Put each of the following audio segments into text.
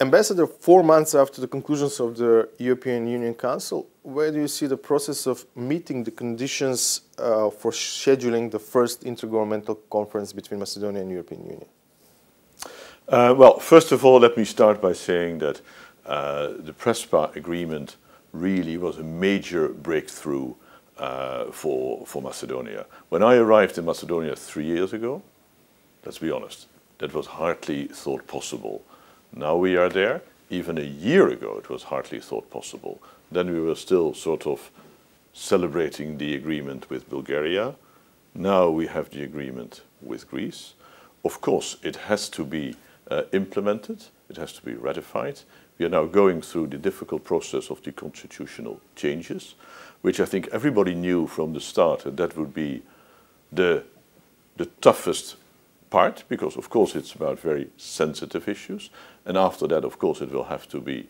Ambassador, 4 months after the conclusions of the European Union Council, where do you see the process of meeting the conditions for scheduling the first intergovernmental conference between Macedonia and European Union? Well, first of all, let me start by saying that the Prespa agreement really was a major breakthrough for Macedonia. When I arrived in Macedonia 3 years ago, let's be honest, that was hardly thought possible. Now we are there. Even a year ago, it was hardly thought possible. Then we were still sort of celebrating the agreement with Bulgaria. Now we have the agreement with Greece. Of course, it has to be implemented. It has to be ratified. We are now going through the difficult process of the constitutional changes, which I think everybody knew from the start that would be the toughest part, because of course it's about very sensitive issues, and after that of course it will have to be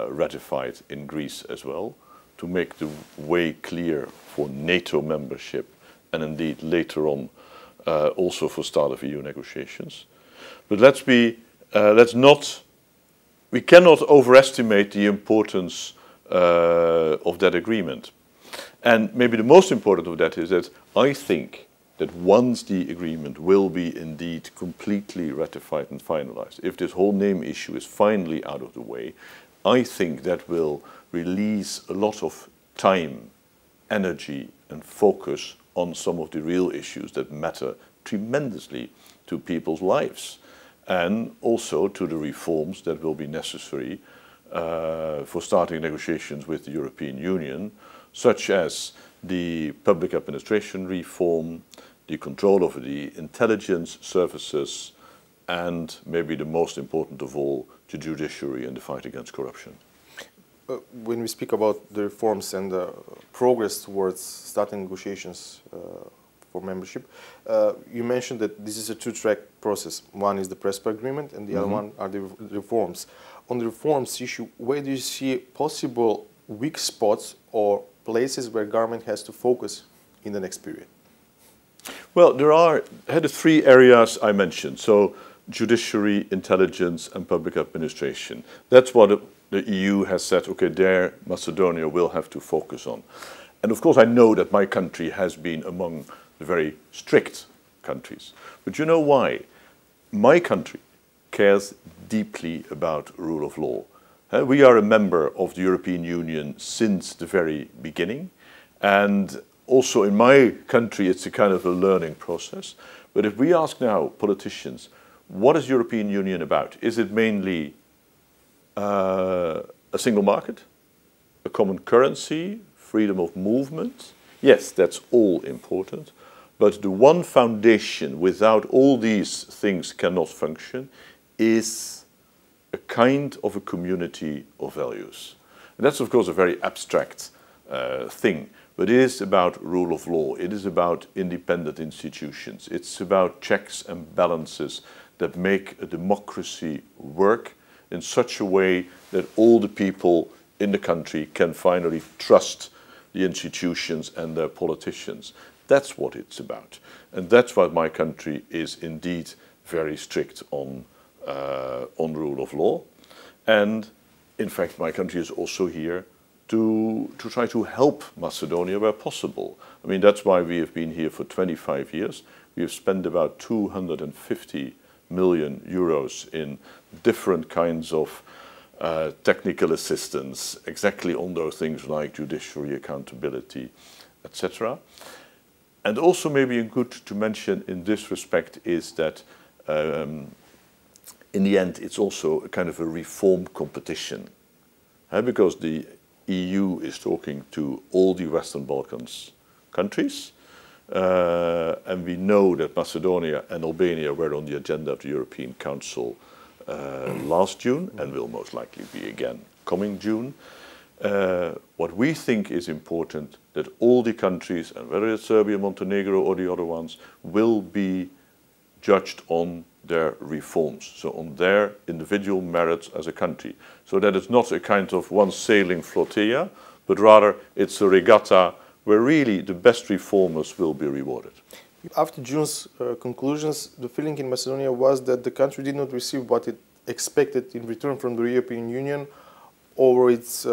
ratified in Greece as well to make the way clear for NATO membership and indeed later on also for start of EU negotiations. But we cannot overestimate the importance of that agreement. And maybe the most important of that is that I think that once the agreement will be indeed completely ratified and finalized, if this whole name issue is finally out of the way, I think that will release a lot of time, energy and focus on some of the real issues that matter tremendously to people's lives, and also to the reforms that will be necessary for starting negotiations with the European Union, such as the public administration reform, the control over the intelligence services, and maybe the most important of all, the judiciary and the fight against corruption. When we speak about the reforms and the progress towards starting negotiations for membership, you mentioned that this is a two-track process. One is the Prespa agreement and the other one are the reforms. On the reforms issue, where do you see possible weak spots or places where government has to focus in the next period? Well, there are the 3 areas I mentioned. So judiciary, intelligence and public administration. That's what the EU has said, okay, there Macedonia will have to focus on. And of course I know that my country has been among the very strict countries. But you know why? My country cares deeply about rule of law. We are a member of the European Union since the very beginning, and also in my country it's a kind of a learning process. But if we ask now politicians, what is European Union about? Is it mainly a single market, a common currency, freedom of movement? Yes, that's all important. But the one foundation without all these things cannot function is a kind of a community of values. And that's of course a very abstract thing, but it is about rule of law, it is about independent institutions, it's about checks and balances that make a democracy work in such a way that all the people in the country can finally trust the institutions and their politicians. That's what it's about. And that's why my country is indeed very strict on rule of law. And in fact, my country is also here to try to help Macedonia where possible. I mean, that's why we have been here for 25 years. We have spent about 250 million euros in different kinds of technical assistance, exactly on those things like judiciary accountability, etc. And also maybe good to mention in this respect is that in the end it's also a kind of a reform competition, because the EU is talking to all the Western Balkans countries, and we know that Macedonia and Albania were on the agenda of the European Council last June and will most likely be again coming June. What we think is important, that all the countries, and whether it's Serbia, Montenegro or the other ones, will be judged on their reforms, so on their individual merits as a country. So that it's not a kind of one sailing flotilla, but rather it's a regatta where really the best reformers will be rewarded. After June's conclusions, the feeling in Macedonia was that the country did not receive what it expected in return from the European Union over its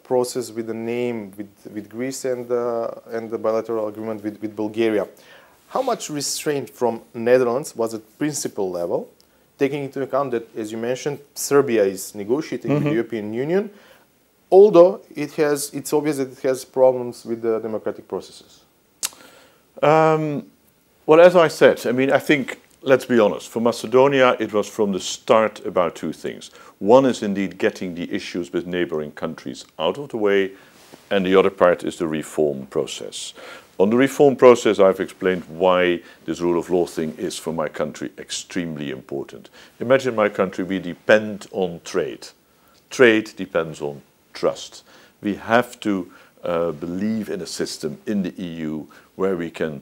process with the name with Greece and the bilateral agreement with Bulgaria. How much restraint from Netherlands was at principal level, taking into account that, as you mentioned, Serbia is negotiating with the European Union, although it's obvious that it has problems with the democratic processes? Well, as I said, I mean, I think, let's be honest, for Macedonia, it was from the start about two things. One is indeed getting the issues with neighboring countries out of the way, and the other part is the reform process. On the reform process, I've explained why this rule of law thing is for my country extremely important. Imagine my country, we depend on trade. Trade depends on trust. We have to believe in a system in the EU where we can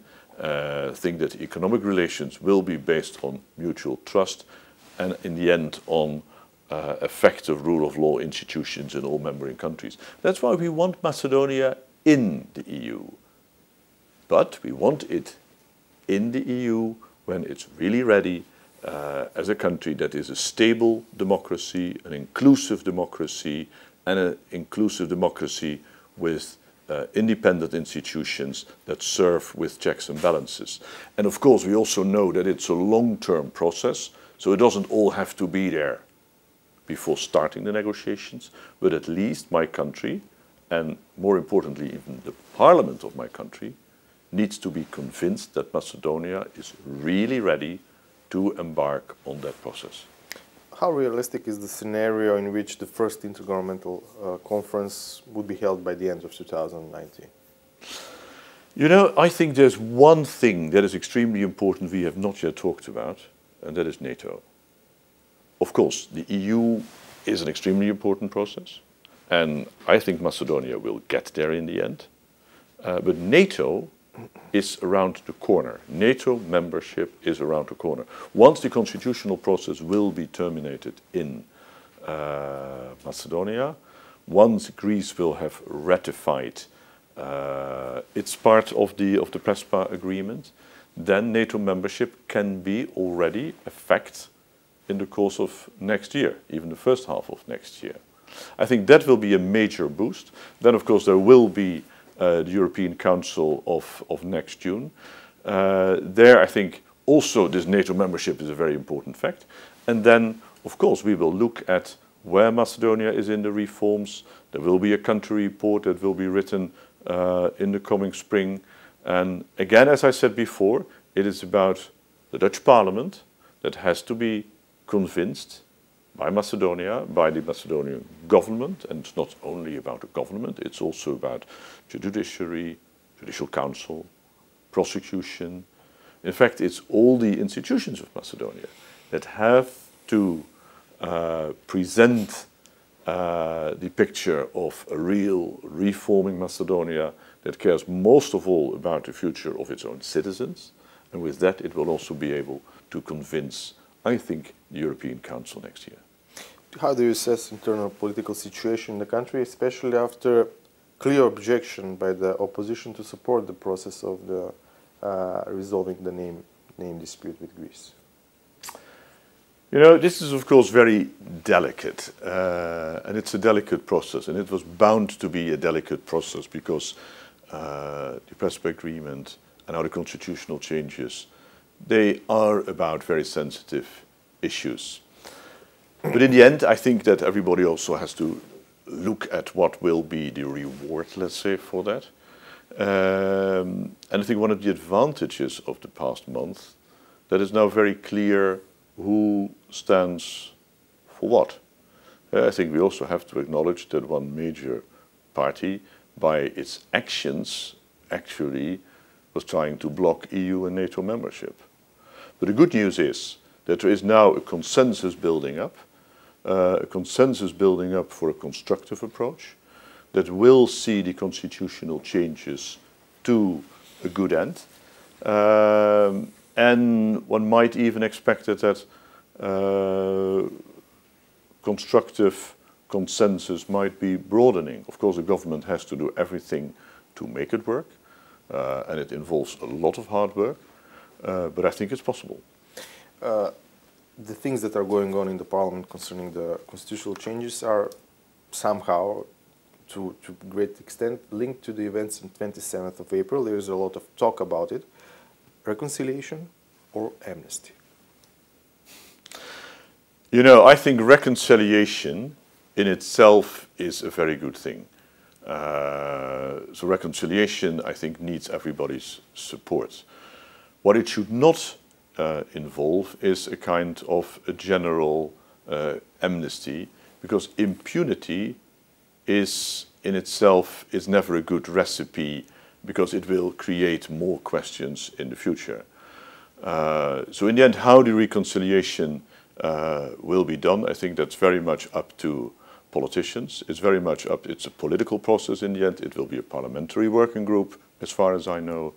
think that economic relations will be based on mutual trust and in the end on effective rule of law institutions in all member countries. That's why we want Macedonia in the EU. But we want it in the EU when it's really ready as a country that is a stable democracy, an inclusive democracy, and an inclusive democracy with independent institutions that serve with checks and balances. And of course, we also know that it's a long-term process, so it doesn't all have to be there before starting the negotiations, but at least my country, and more importantly, even the parliament of my country, needs to be convinced that Macedonia is really ready to embark on that process. How realistic is the scenario in which the first intergovernmental conference would be held by the end of 2019? You know, I think there's one thing that is extremely important we have not yet talked about, and that is NATO. Of course, the EU is an extremely important process, and I think Macedonia will get there in the end. But NATO is around the corner. NATO membership is around the corner. Once the constitutional process will be terminated in Macedonia, once Greece will have ratified its part of the Prespa agreement, then NATO membership can be already a fact in the course of next year, even the first half of next year. I think that will be a major boost. Then, of course, there will be the European Council of next June. There, I think, also this NATO membership is a very important fact. And then, of course, we will look at where Macedonia is in the reforms. There will be a country report that will be written in the coming spring. And again, as I said before, it is about the Dutch Parliament that has to be convinced by Macedonia, by the Macedonian government, and it's not only about the government, it's also about the judiciary, judicial council, prosecution. In fact, it's all the institutions of Macedonia that have to present the picture of a real reforming Macedonia that cares most of all about the future of its own citizens, and with that it will also be able to convince, I think, the European Council next year. How do you assess internal political situation in the country, especially after clear objection by the opposition to support the process of the resolving the name dispute with Greece? You know, this is of course very delicate, and it's a delicate process, and it was bound to be a delicate process because the Prespa agreement and other constitutional changes, they are about very sensitive issues. But in the end, I think that everybody also has to look at what will be the reward, let's say, for that. And I think one of the advantages of the past month, that is now very clear who stands for what. I think we also have to acknowledge that one major party, by its actions, actually was trying to block EU and NATO membership. But the good news is that there is now a consensus building up for a constructive approach that will see the constitutional changes to a good end. And one might even expect that constructive consensus might be broadening. Of course, the government has to do everything to make it work, and it involves a lot of hard work, but I think it's possible. the things that are going on in the parliament concerning the constitutional changes are somehow, to great extent, linked to the events on 27th of April. There is a lot of talk about it. Reconciliation or amnesty? You know, I think reconciliation in itself is a very good thing. So reconciliation, I think, needs everybody's support. What it should not involve is a kind of a general amnesty, because impunity is in itself is never a good recipe, because it will create more questions in the future. So in the end, how the reconciliation will be done, I think that's very much up to politicians. It's very much up, it's a political process in the end. It will be a parliamentary working group, as far as I know.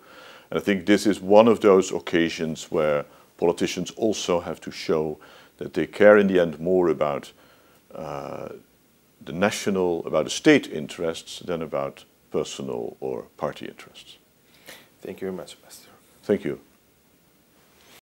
And I think this is one of those occasions where politicians also have to show that they care in the end more about the national, about the state interests than about personal or party interests. Thank you very much, Ambassador. Thank you.